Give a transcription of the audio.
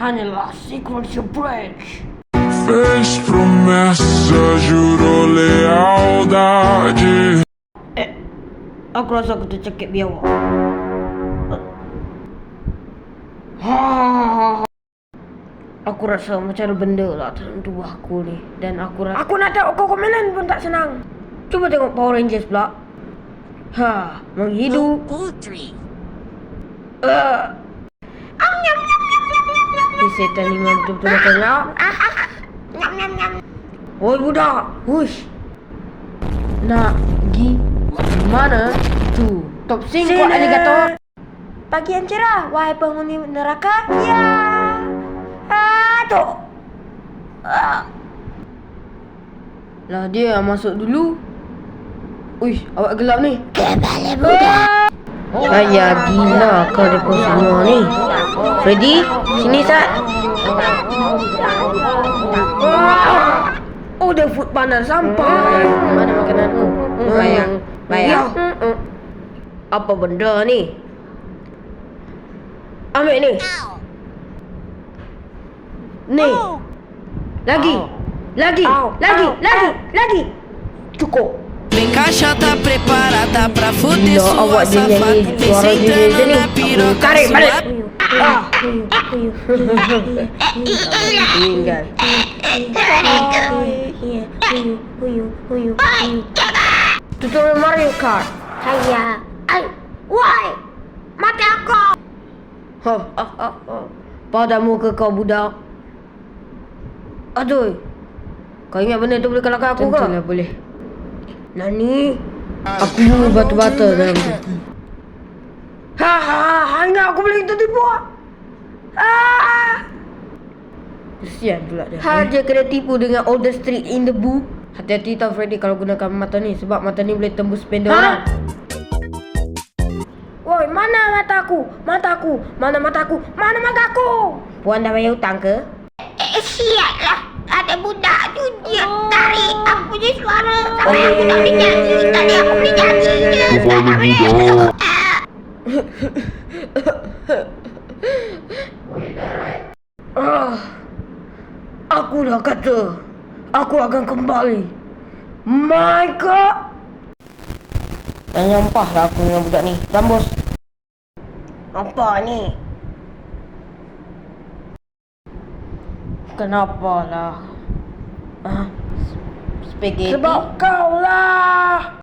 hanyalah sequential break. Fez promessa, jurou lealdade. Aku rasa aku tercekik biawak. Aku rasa macam ada benda lah dalam tubuh aku ni. Dan aku rasa aku nak tengok kau komenan pun tak senang. Cuba tengok Power Rangers pula. Menghidup. Setan ni memang betul-betul makan lah. Oi budak, hush. Nak pergi mana tu? Top sing kuat alligator. Pagi yang cerah, wahai penghuni neraka. Ya. Tu. Lah dia yang masuk dulu. Uish, awak gelap ni. Kepala budak. Ayah gila kau depa semua ni. Freddy, sini Sat. Oh, dia food panas sampai. Mana makananku? Bayar. Apa benda ni? Ambil ni. Ni. Lagi. Cukup. Vem caixa tá preparada pra fuder sua awak dia safada. nyanyi Vem suara dia sentando ni. na piroca Tarik balik. Tinggal. Tutorial Mario Kart. Saya. Why? Mati aku. Pada muka kau budak. Aduh. Kau ingat benda tu boleh kalahkan aku ke? Tentulah boleh. Nani? Aku batu-bata dalam tu. Ingat aku boleh tertipu. Kesian pula dia. Dia kena tipu dengan all the street in the book. Hati-hati tau Freddy kalau gunakan mata ni. Sebab mata ni boleh tembus pendek orang. Woi, mana mataku? Mana mataku? Puan dah bayar hutang ke? Siaplah. Ada budak tu dia tarik aku punya suara. Sampai aku tak boleh nyanyi. Tadi aku boleh nyanyi. Aku dah kata aku akan kembali. My God. Dah nyampah lah aku dengan budak ni. Rambus. Apa ni? Kenapa lah? Spaghetti? Sebab kau lah.